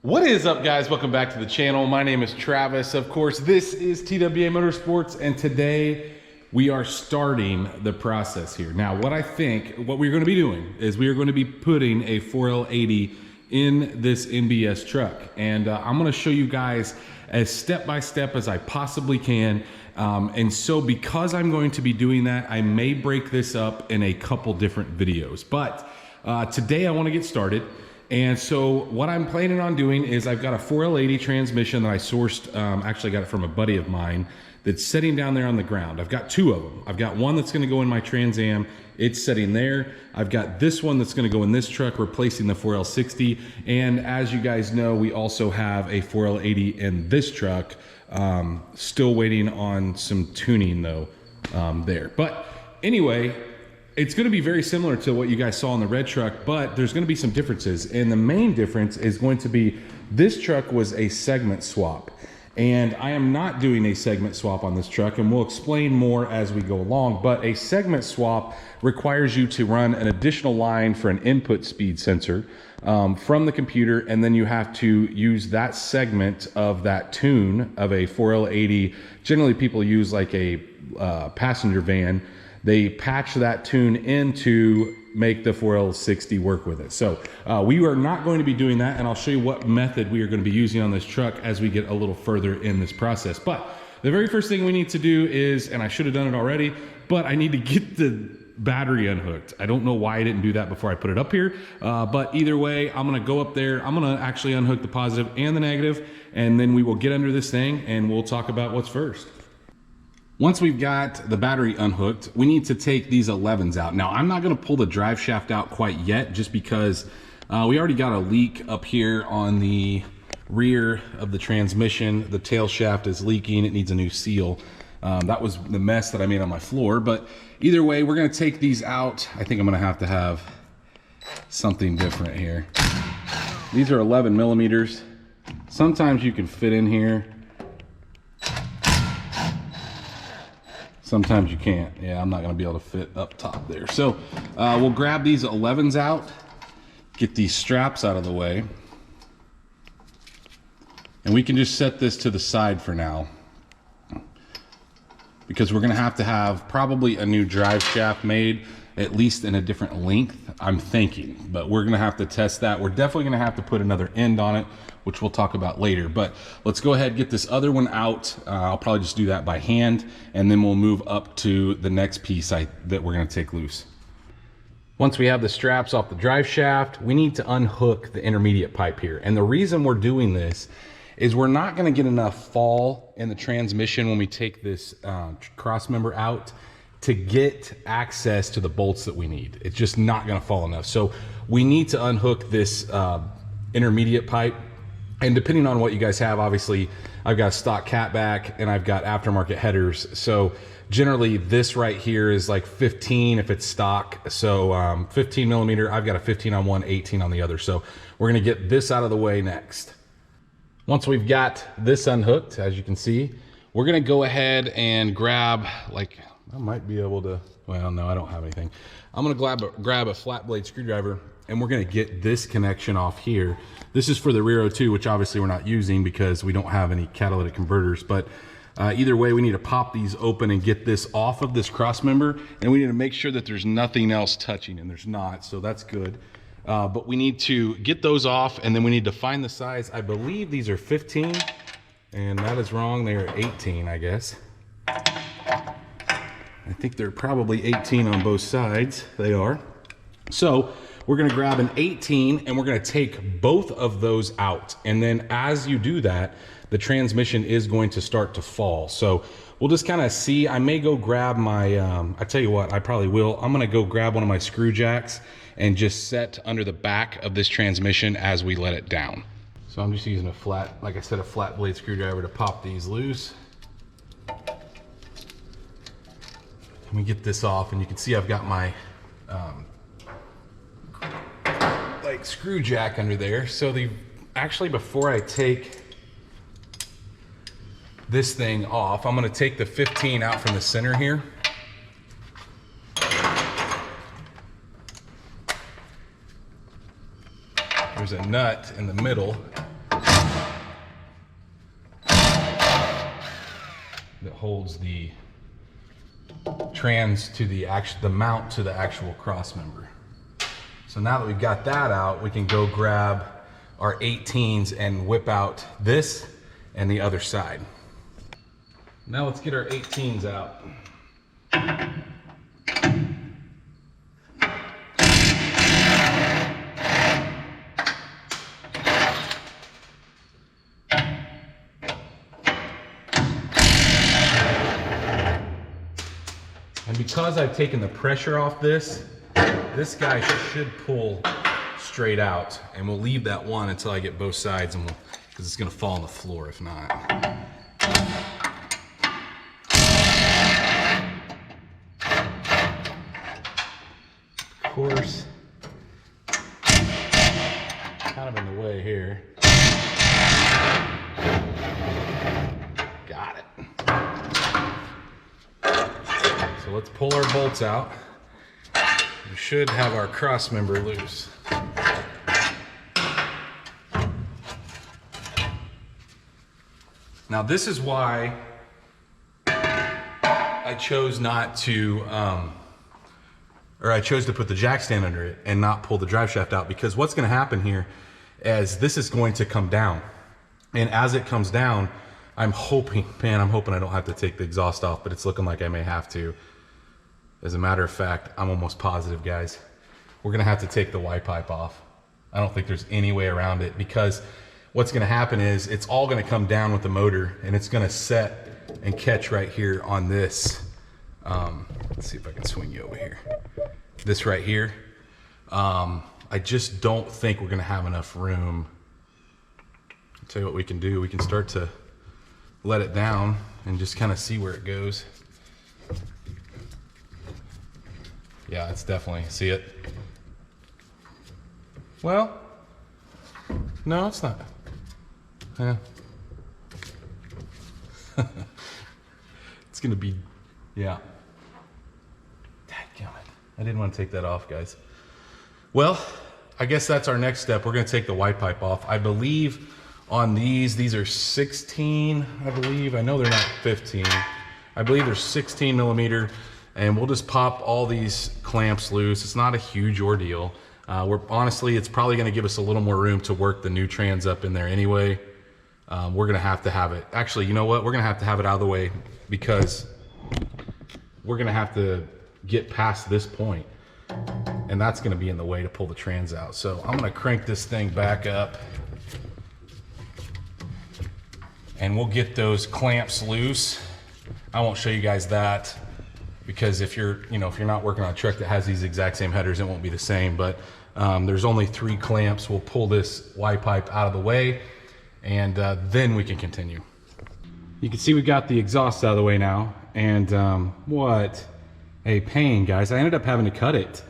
What is up, guys? Welcome back to the channel. My name is Travis. Of course, this is TWA Motorsports, and today we are starting the process here. Now, what we're going to be doing is we are going to be putting a 4L80 in this NBS truck, and I'm going to show you guys as step by step as I possibly can. And so because I'm going to be doing that, I may break this up in a couple different videos, but today I want to get started. And so what I'm planning on doing is I've got a 4L80 transmission that I sourced, actually got it from a buddy of mine that's sitting down there on the ground. I've got two of them. I've got one that's gonna go in my Trans Am. It's sitting there. I've got this one that's gonna go in this truck, replacing the 4L60. And as you guys know, we also have a 4L80 in this truck. Still waiting on some tuning though there. But anyway, it's going to be very similar to what you guys saw in the red truck, but there's going to be some differences. And the main difference is going to be this truck was a segment swap. And I am not doing a segment swap on this truck, and we'll explain more as we go along. But a segment swap requires you to run an additional line for an input speed sensor from the computer, and then you have to use that segment of that tune of a 4L80. Generally, people use like a passenger van. They patch that tune in to make the 4L60 work with it. So we are not going to be doing that, and I'll show you what method we are going to be using on this truck as we get a little further in this process. But the very first thing we need to do is, and I should have done it already, but I need to get the battery unhooked. I don't know why I didn't do that before I put it up here, but either way, I'm gonna go up there. I'm gonna actually unhook the positive and the negative, and then we will get under this thing and we'll talk about what's first. Once we've got the battery unhooked, we need to take these 11s out. Now, I'm not gonna pull the drive shaft out quite yet, just because we already got a leak up here on the rear of the transmission. The tail shaft is leaking, it needs a new seal. That was the mess that I made on my floor, but either way, we're gonna take these out. I think I'm gonna have to have something different here. These are 11 millimeters. Sometimes you can fit in here. Sometimes you can't. Yeah, I'm not gonna be able to fit up top there. So we'll grab these 11s out, get these straps out of the way, and we can just set this to the side for now, because we're gonna have to have probably a new drive shaft made, at least in a different length, I'm thinking, but we're gonna have to test that. We're definitely gonna have to put another end on it, which we'll talk about later. But let's go ahead and get this other one out. I'll probably just do that by hand, and then we'll move up to the next piece that we're gonna take loose. Once we have the straps off the drive shaft, we need to unhook the intermediate pipe here. And the reason we're doing this is we're not gonna get enough fall in the transmission when we take this cross member out to get access to the bolts that we need. It's just not gonna fall enough. So we need to unhook this intermediate pipe. And depending on what you guys have, obviously I've got stock catback and I've got aftermarket headers. So generally this right here is like 15 if it's stock. So 15 millimeter, I've got a 15 on one, 18 on the other. So we're gonna get this out of the way next. Once we've got this unhooked, as you can see, we're gonna go ahead and grab, like, I might be able to, well, no, I don't have anything. I'm gonna grab a flat blade screwdriver, and we're gonna get this connection off here. This is for the rear O2, which obviously we're not using because we don't have any catalytic converters, but either way, we need to pop these open and get this off of this cross member, and we need to make sure that there's nothing else touching, and there's not, so that's good. But we need to get those off, and then we need to find the size. I believe these are 15, and that is wrong. They are 18, I guess. I think they're probably 18 on both sides. They are. So we're gonna grab an 18 and we're gonna take both of those out. And then as you do that, the transmission is going to start to fall. So we'll just kind of see. I may go grab my, I tell you what, I probably will. I'm gonna go grab one of my screw jacks and just set under the back of this transmission as we let it down. So I'm just using a flat, like I said, a flat blade screwdriver to pop these loose. Let me get this off, and you can see I've got my like screw jack under there. So actually, before I take this thing off, I'm gonna take the 15 out from the center here. There's a nut in the middle that holds the trans to the mount to the actual cross member. So now that we've got that out, we can go grab our 18s and whip out this and the other side. Now let's get our 18s out. And because I've taken the pressure off this guy should pull straight out, and we'll leave that one until I get both sides, and because it's gonna fall on the floor if not. Of course, kind of in the way here. Got it. So let's pull our bolts out. We should have our cross member loose. Now this is why I chose not to, I chose to put the jack stand under it and not pull the drive shaft out, because what's going to happen here is this is going to come down, and as it comes down, I'm hoping I don't have to take the exhaust off, but it's looking like I may have to. As a matter of fact, I'm almost positive, guys, we're gonna have to take the Y pipe off. I don't think there's any way around it, because what's gonna happen is it's all gonna come down with the motor, and it's gonna set and catch right here on this. Let's see if I can swing you over here. This right here. I just don't think we're gonna have enough room. I'll tell you what we can do. We can start to let it down and just kind of see where it goes. Yeah, it's definitely, see it? Well, no, it's not. Yeah. It's gonna be, yeah. Dadgummit. I didn't want to take that off, guys. Well, I guess that's our next step. We're gonna take the Y pipe off. I believe on these are 16, I believe. I know they're not 15. I believe they're 16 millimeter. And we'll just pop all these clamps loose. It's not a huge ordeal. Honestly, it's probably gonna give us a little more room to work the new trans up in there anyway. We're gonna have to have it. Actually, you know what? We're gonna have to have it out of the way, because we're gonna have to get past this point, and that's gonna be in the way to pull the trans out. So I'm gonna crank this thing back up, and we'll get those clamps loose. I won't show you guys that, because if you're not working on a truck that has these exact same headers, it won't be the same. But there's only 3 clamps. We'll pull this Y pipe out of the way, and then we can continue. You can see we got the exhaust out of the way now, and what a pain, guys. I ended up having to cut it,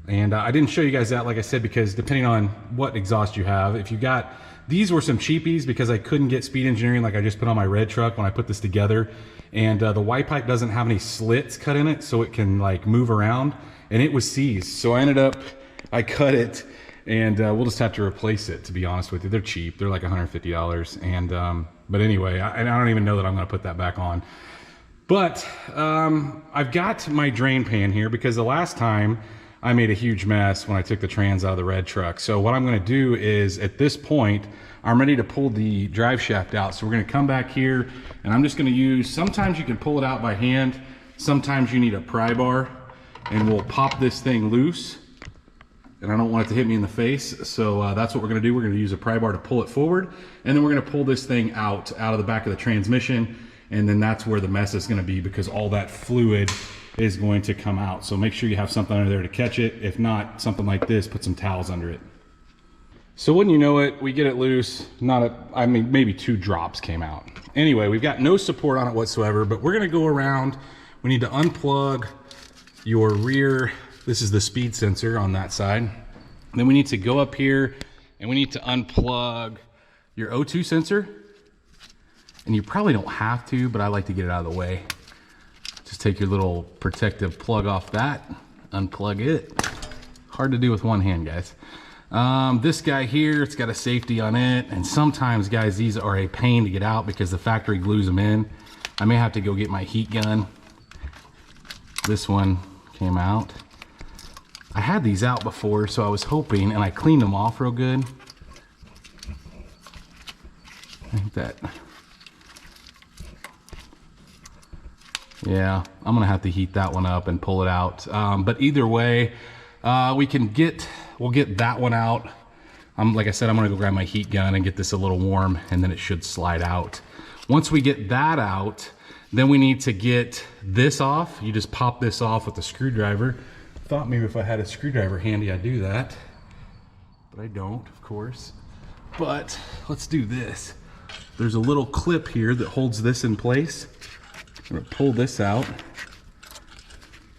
and I didn't show you guys that, like I said, because depending on what exhaust you have, if you got, these were some cheapies because I couldn't get speed engineering like I just put on my red truck when I put this together. And the Y pipe doesn't have any slits cut in it, so it can like move around, and it was seized. So I cut it, and we'll just have to replace it, to be honest with you. They're cheap, they're like $150. And but anyway, I don't even know that I'm gonna put that back on. But I've got my drain pan here, because the last time I made a huge mess when I took the trans out of the red truck. So what I'm gonna do is, at this point, I'm ready to pull the drive shaft out. So we're gonna come back here, and I'm just gonna use, sometimes you can pull it out by hand, sometimes you need a pry bar, and we'll pop this thing loose. And I don't want it to hit me in the face, so that's what we're gonna do. We're gonna use a pry bar to pull it forward, and then we're gonna pull this thing out of the back of the transmission, and then that's where the mess is gonna be, because all that fluid is going to come out. So make sure you have something under there to catch it. If not, something like this, put some towels under it. So wouldn't you know it, we get it loose, I mean, maybe 2 drops came out. Anyway, we've got no support on it whatsoever, but we're gonna go around. We need to unplug your rear, this is the speed sensor on that side. Then we need to go up here, and we need to unplug your O2 sensor. And you probably don't have to, but I like to get it out of the way. Just take your little protective plug off that, unplug it. Hard to do with one hand, guys. This guy here, it's got a safety on it, and sometimes, guys, these are a pain to get out because the factory glues them in. I may have to go get my heat gun. This one came out. I had these out before, so I was hoping, and I cleaned them off real good. I think that, yeah, I'm gonna have to heat that one up and pull it out. But either way, we'll get that one out. Like I said, I'm gonna go grab my heat gun and get this a little warm, and then it should slide out. Once we get that out, then we need to get this off. You just pop this off with a screwdriver. Thought maybe if I had a screwdriver handy, I'd do that, but I don't, of course. But let's do this. There's a little clip here that holds this in place. I'm gonna pull this out.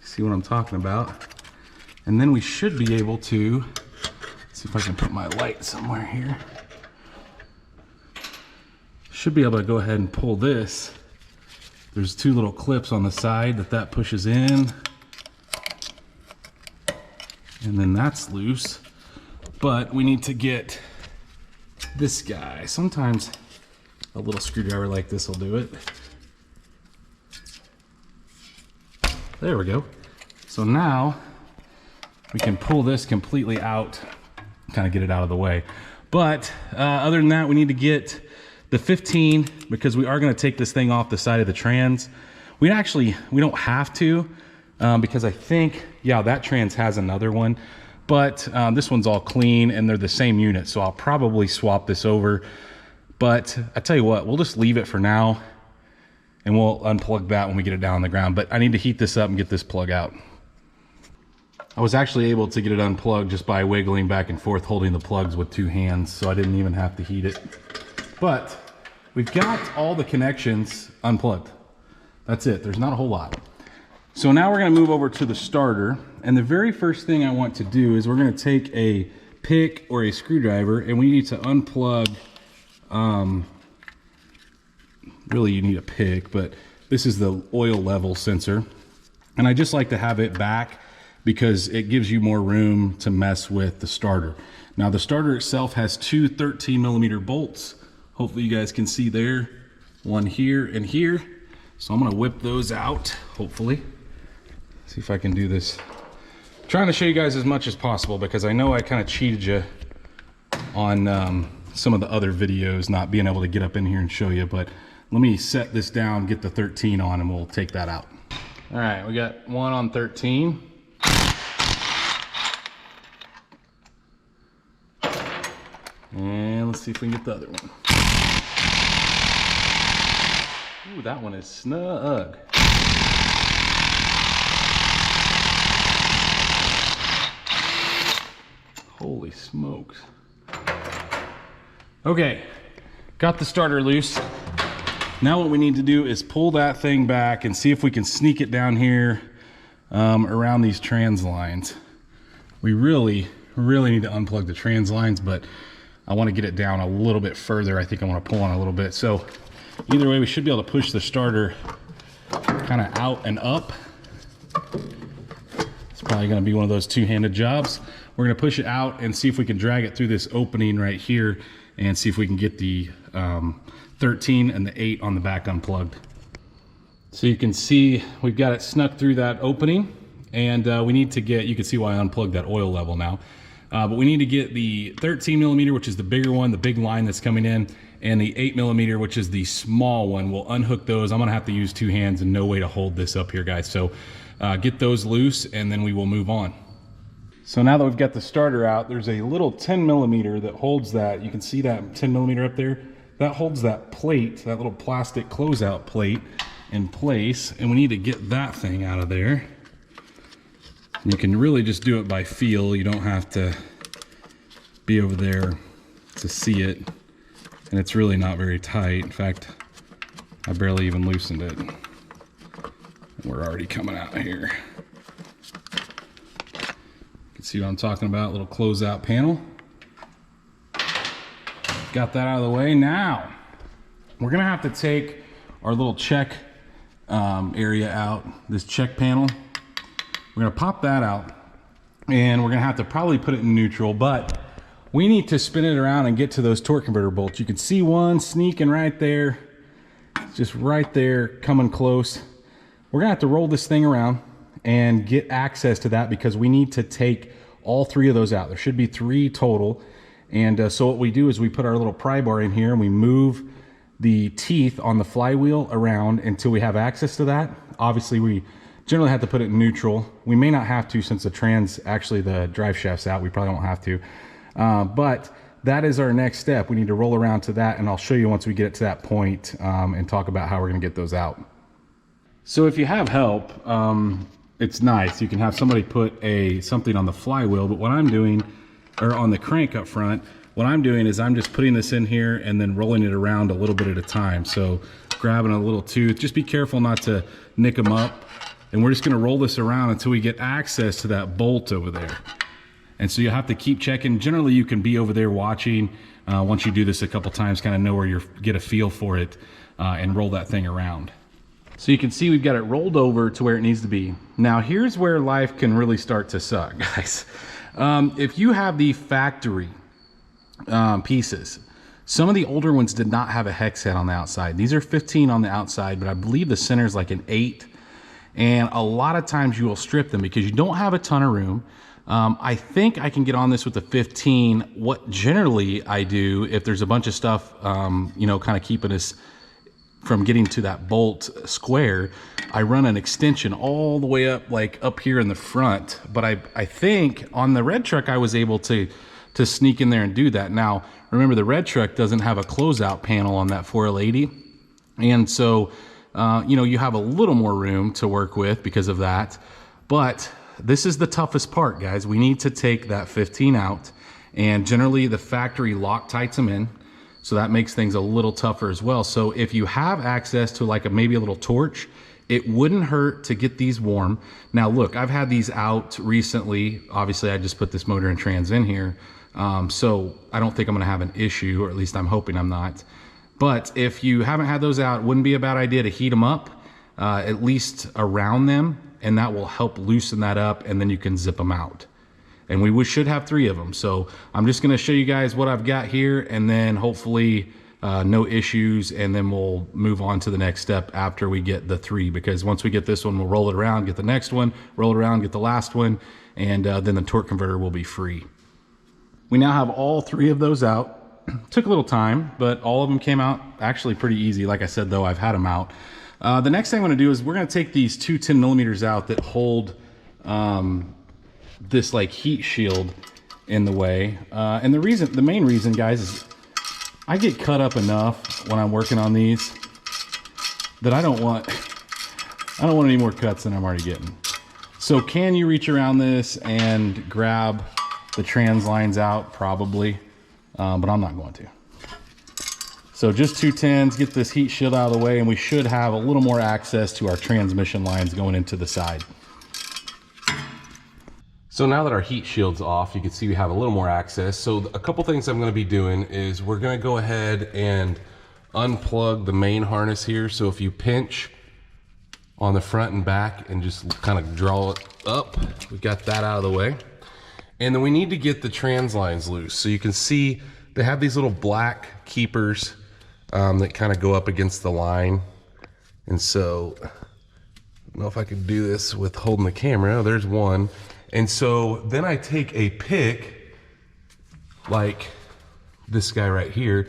See what I'm talking about? And then we should be able to, see if I can put my light somewhere here. Should be able to go ahead and pull this. There's two little clips on the side that pushes in. And then that's loose. But we need to get this guy. Sometimes a little screwdriver like this will do it. There we go. So now we can pull this completely out, kind of get it out of the way. But other than that, we need to get the 15, because we are going to take this thing off the side of the trans. We don't have to, because I think, yeah, that trans has another one, but this one's all clean and they're the same unit, so I'll probably swap this over. But I tell you what, we'll just leave it for now and we'll unplug that when we get it down on the ground. But I need to heat this up and get this plug out. I was actually able to get it unplugged just by wiggling back and forth, holding the plugs with two hands, so I didn't even have to heat it. But we've got all the connections unplugged. That's it, there's not a whole lot. So now we're gonna move over to the starter, and the very first thing I want to do is we're gonna take a pick or a screwdriver, and we need to unplug, really you need a pick, but this is the oil level sensor. And I just like to have it back because it gives you more room to mess with the starter. Now the starter itself has two 13mm bolts. Hopefully you guys can see there, one here and here. So I'm gonna whip those out, hopefully. See if I can do this. I'm trying to show you guys as much as possible because I know I kind of cheated you on some of the other videos, not being able to get up in here and show you, but let me set this down, get the 13 on, and we'll take that out. All right, we got one on 13. And let's see if we can get the other one. Ooh, that one is snug. Holy smokes. Okay, got the starter loose. Now what we need to do is pull that thing back and see if we can sneak it down here around these trans lines. We really need to unplug the trans lines, but I want to get it down a little bit further. I think I want to pull on a little bit. So either way, we should be able to push the starter kind of out and up. It's probably going to be one of those two-handed jobs. We're going to push it out and see if we can drag it through this opening right here and see if we can get the 13 and the 8 on the back unplugged. So you can see we've got it snuck through that opening, and we need to get, you can see why I unplugged that oil level now. But we need to get the 13mm, which is the bigger one, the big line that's coming in, and the 8mm, which is the small one. We'll unhook those. I'm gonna have to use two hands and no way to hold this up here, guys. So get those loose and then we will move on. So now that we've got the starter out, there's a little 10mm that holds that. You can see that 10mm up there. That holds that plate, that little plastic closeout plate in place. And we need to get that thing out of there. You can really just do it by feel. You don't have to be over there to see it. And it's really not very tight. In fact, I barely even loosened it. And we're already coming out here. You can see what I'm talking about, little closeout panel. Got that out of the way. Now, we're gonna have to take our little check area out, this check panel. We're gonna pop that out and we're gonna have to probably put it in neutral, but we need to spin it around and get to those torque converter bolts. You can see one sneaking right there. just right there, coming close. We're gonna have to roll this thing around and get access to that because we need to take all 3 of those out. There should be 3 total. And so what we do is we put our little pry bar in here and we move the teeth on the flywheel around until we have access to that. Obviously we generally have to put it in neutral. We may not have to since the the drive shaft's out. We probably won't have to. But that is our next step. We need to roll around to that, and I'll show you once we get it to that point and talk about how we're gonna get those out. So if you have help, it's nice. You can have somebody put something on the flywheel, but what I'm doing, or on the crank up front, what I'm doing is I'm just putting this in here and then rolling it around a little bit at a time. So grabbing a little tooth, just be careful not to nick them up. And we're just gonna roll this around until we get access to that bolt over there. And so you have to keep checking. Generally, you can be over there watching. Once you do this a couple times, kind of know where get a feel for it and roll that thing around. So you can see we've got it rolled over to where it needs to be. Now, here's where life can really start to suck, guys. If you have the factory pieces, some of the older ones did not have a hex head on the outside. These are 15 on the outside, but I believe the center is like an 8. And a lot of times you will strip them because you don't have a ton of room. I think I can get on this with the 15. What generally I do, if there's a bunch of stuff, you know, kind of keeping us from getting to that bolt square, I run an extension all the way up, like up here in the front. But I think on the red truck, I was able to sneak in there and do that. Now, remember the red truck doesn't have a closeout panel on that 4L80. And so, you know, you have a little more room to work with because of that. But this is the toughest part, guys. We need to take that 15 out, and generally the factory Loctites them in. So that makes things a little tougher as well. So if you have access to like maybe a little torch, it wouldn't hurt to get these warm. Now look, I've had these out recently. Obviously I just put this motor and trans in here. So I don't think I'm gonna have an issue, or at least I'm hoping I'm not. But if you haven't had those out, it wouldn't be a bad idea to heat them up, at least around them, and that will help loosen that up, and then you can zip them out. And we should have 3 of them. So I'm just gonna show you guys what I've got here, and then hopefully no issues, and then we'll move on to the next step after we get the 3, because once we get this one, we'll roll it around, get the next one, roll it around, get the last one, and then the torque converter will be free. We now have all 3 of those out. Took a little time, but all of them came out actually pretty easy. Like I said, though, I've had them out. The next thing I'm gonna do is we're gonna take these 2 10mm out that hold this like heat shield in the way. And the main reason, guys, is I get cut up enough when I'm working on these that I don't want any more cuts than I'm already getting. So can you reach around this and grab the trans lines out? Probably, but I'm not going to. So just 2 10s, get this heat shield out of the way, and we should have a little more access to our transmission lines going into the side. So now that our heat shield's off, you can see we have a little more access. So a couple things I'm gonna be doing is we're gonna go ahead and unplug the main harness here. So if you pinch on the front and back and just kind of draw it up, we got that out of the way. And then we need to get the trans lines loose. So you can see they have these little black keepers that kind of go up against the line. And so, I don't know if I can do this with holding the camera. Oh, there's one. And so then I take a pick, like this guy right here,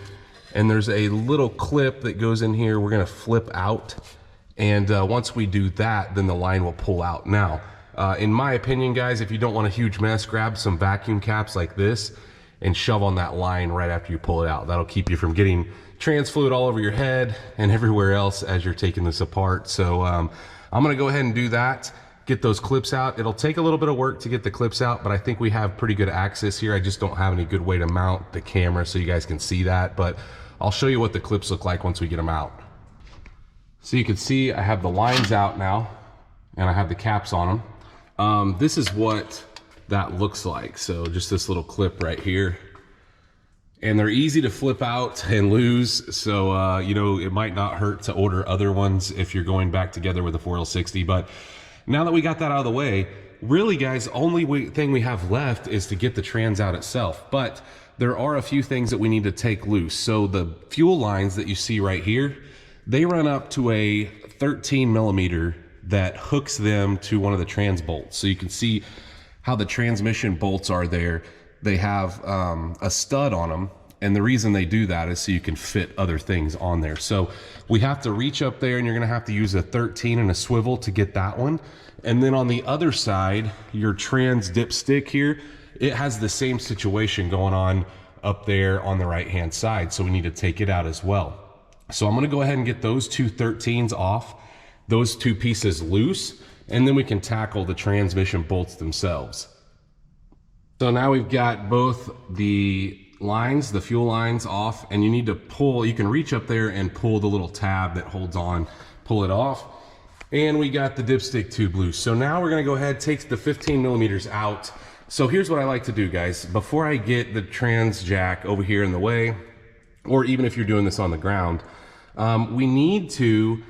and there's a little clip that goes in here. We're gonna flip out. And once we do that, then the line will pull out. Now, in my opinion, guys, if you don't want a huge mess, grab some vacuum caps like this and shove on that line right after you pull it out. That'll keep you from getting trans fluid all over your head and everywhere else as you're taking this apart. So I'm gonna go ahead and do that, get those clips out. It'll take a little bit of work to get the clips out, but I think we have pretty good access here. I just don't have any good way to mount the camera so you guys can see that, but I'll show you what the clips look like once we get them out. So you can see I have the lines out now and I have the caps on them. This is what that looks like. So just this little clip right here. And they're easy to flip out and lose. So, you know, it might not hurt to order other ones if you're going back together with a 4L60. But now that we got that out of the way, really, guys, only thing we have left is to get the trans out itself. But there are a few things that we need to take loose. So the fuel lines that you see right here, they run up to a 13 millimeter that hooks them to one of the trans bolts. So you can see how the transmission bolts are there. They have a stud on them. And the reason they do that is so you can fit other things on there. So we have to reach up there, and you're gonna have to use a 13 and a swivel to get that one. And then on the other side, your trans dipstick here, it has the same situation going on up there on the right-hand side. So we need to take it out as well. So I'm gonna go ahead and get those two 13s off, those two pieces loose, and then we can tackle the transmission bolts themselves. So now we've got both the lines, the fuel lines off, and you need to pull, you can reach up there and pull the little tab that holds on, pull it off. And we got the dipstick tube loose. So now we're gonna go ahead, take the 15 millimeters out. So here's what I like to do, guys. Before I get the trans jack over here in the way, or even if you're doing this on the ground, we need to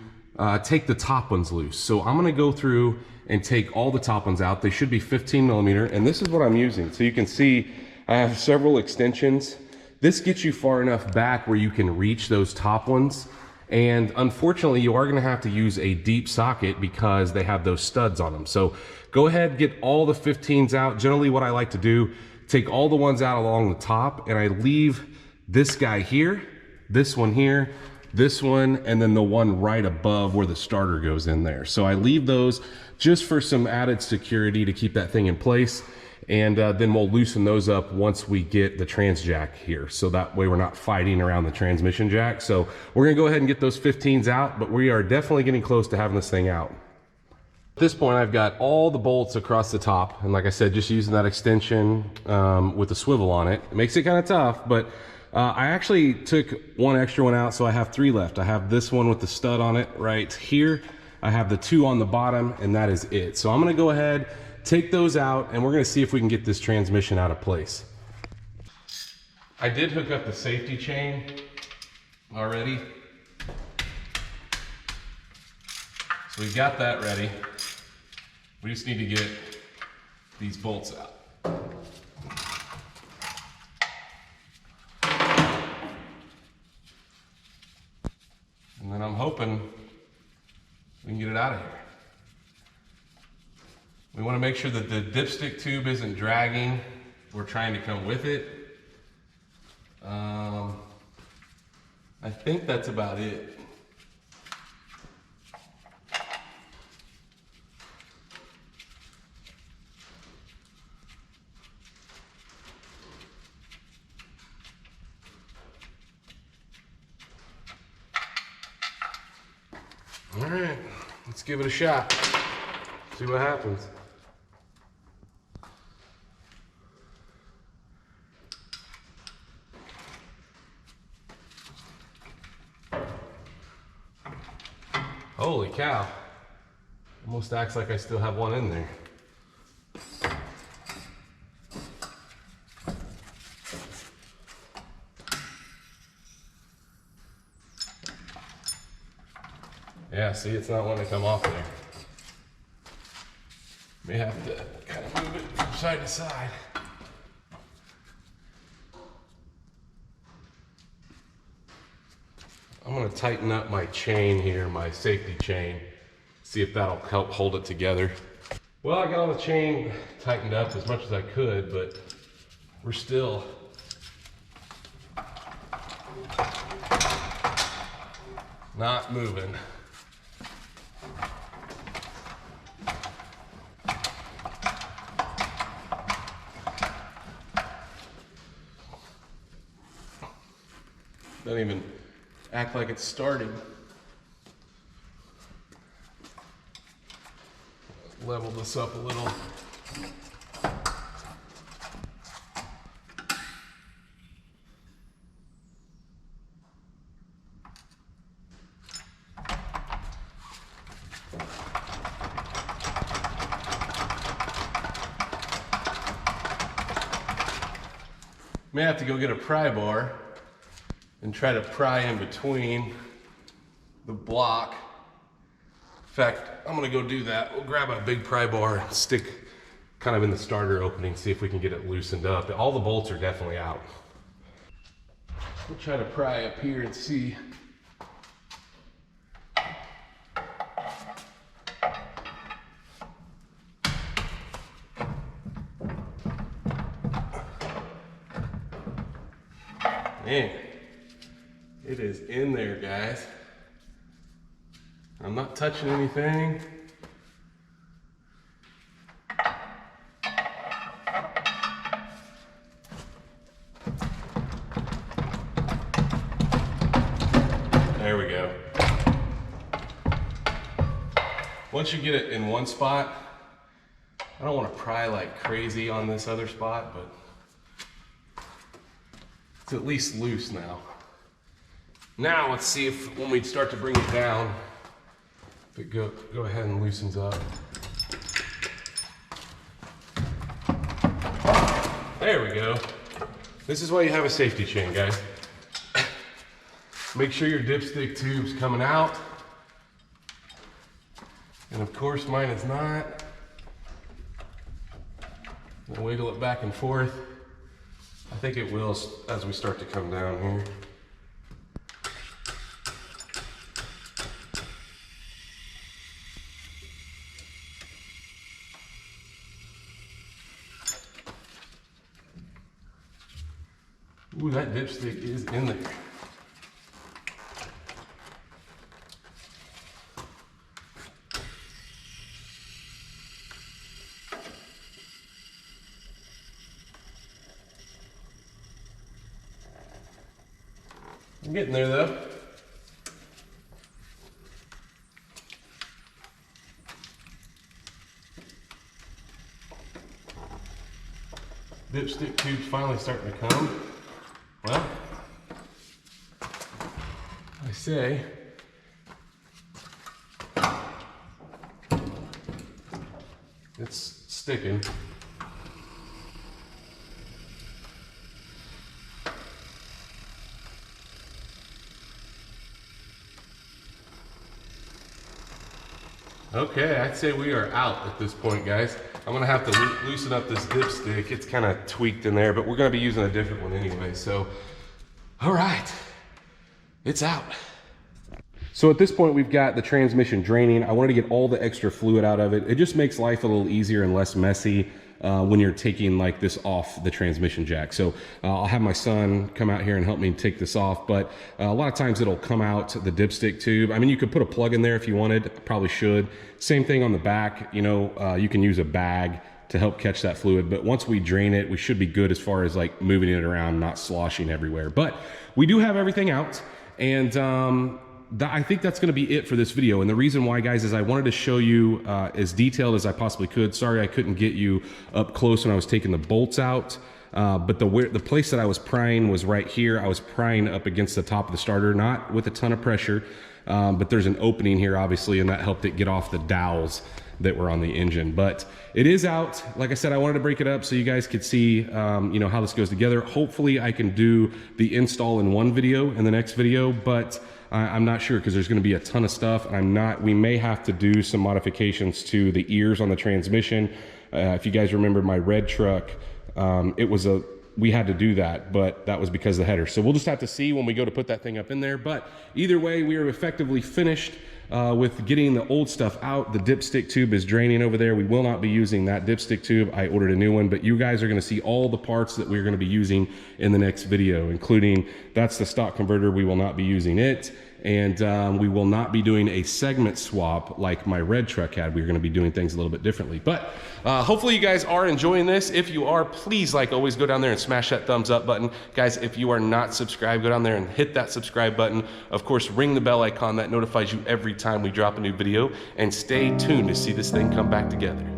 take the top ones loose. So I'm gonna go through and take all the top ones out. They should be 15 millimeter, and this is what I'm using. So you can see I have several extensions. This gets you far enough back where you can reach those top ones. And unfortunately, you are gonna have to use a deep socket because they have those studs on them. So go ahead, get all the 15s out. Generally what I like to do, take all the ones out along the top, and I leave this guy here, this one here, this one, and then the one right above where the starter goes in there. So I leave those just for some added security to keep that thing in place. And then we'll loosen those up once we get the trans jack here. So that way we're not fighting around the transmission jack. So we're gonna go ahead and get those 15s out, but we are definitely getting close to having this thing out. At this point, I've got all the bolts across the top. And like I said, just using that extension with the swivel on it. It makes it kind of tough, but I actually took one extra one out, so I have 3 left. I have this one with the stud on it right here. I have the 2 on the bottom, and that is it. So I'm gonna go ahead, take those out, and we're gonna see if we can get this transmission out of place. I did hook up the safety chain already. So we've got that ready. We just need to get these bolts out. And then I'm hoping we can get it out of here. We want to make sure that the dipstick tube isn't dragging. We're trying to come with it. I think that's about it. All right, let's give it a shot. See what happens. Holy cow. Almost acts like I still have one in there. Yeah, see, it's not wanting to come off there. May have to kind of move it from side to side. I'm gonna tighten up my chain here, my safety chain, see if that'll help hold it together. Well, I got all the chain tightened up as much as I could, but we're still not moving. Doesn't even act like it's started. Level this up a little. May have to go get a pry bar and try to pry in between the block. In fact, I'm gonna go do that. We'll grab a big pry bar and stick kind of in the starter opening, see if we can get it loosened up. All the bolts are definitely out. We'll try to pry up here and see. It is in there, guys. I'm not touching anything. There we go. Once you get it in one spot, I don't want to pry like crazy on this other spot, but it's at least loose now. Now let's see if when we start to bring it down, if it go ahead and loosens up. There we go. This is why you have a safety chain, guys. Make sure your dipstick tube's coming out. And of course mine is not. I'll wiggle it back and forth. I think it will as we start to come down here. Ooh, that dipstick is in there. I'm getting there though. Dipstick tube's finally starting to come. Well, I say, it's sticking. Okay, I'd say we are out at this point, guys. I'm gonna have to loosen up this dipstick. It's kind of tweaked in there, but we're gonna be using a different one anyway, so. All right, it's out. So at this point, we've got the transmission draining. I wanted to get all the extra fluid out of it. It just makes life a little easier and less messy when you're taking like this off the transmission jack. So I'll have my son come out here and help me take this off, but a lot of times it'll come out the dipstick tube. I mean, you could put a plug in there if you wanted, probably should. Same thing on the back, you know, you can use a bag to help catch that fluid, but once we drain it, we should be good as far as like moving it around, not sloshing everywhere. But we do have everything out, and I think that's gonna be it for this video. And the reason why, guys, is I wanted to show you as detailed as I possibly could. Sorry I couldn't get you up close when I was taking the bolts out, but the place that I was prying was right here. I was prying up against the top of the starter, not with a ton of pressure, but there's an opening here, obviously, and that helped it get off the dowels that were on the engine. But it is out. Like I said, I wanted to break it up so you guys could see you know, how this goes together. Hopefully I can do the install in one video in the next video, but I'm not sure because there's going to be a ton of stuff, and we may have to do some modifications to the ears on the transmission. If you guys remember my red truck, we had to do that, but that was because of the header. So we'll just have to see when we go to put that thing up in there. But either way, we are effectively finished with getting the old stuff out. The dipstick tube is draining over there. We will not be using that dipstick tube. I ordered a new one, but you guys are going to see all the parts that we're going to be using in the next video, including that's the stock converter. We will not be using it. And we will not be doing a segment swap like my red truck had. We're gonna be doing things a little bit differently. But hopefully you guys are enjoying this. If you are, please, like always, go down there and smash that thumbs up button. Guys, if you are not subscribed, go down there and hit that subscribe button. Of course, ring the bell icon. That notifies you every time we drop a new video. And stay tuned to see this thing come back together.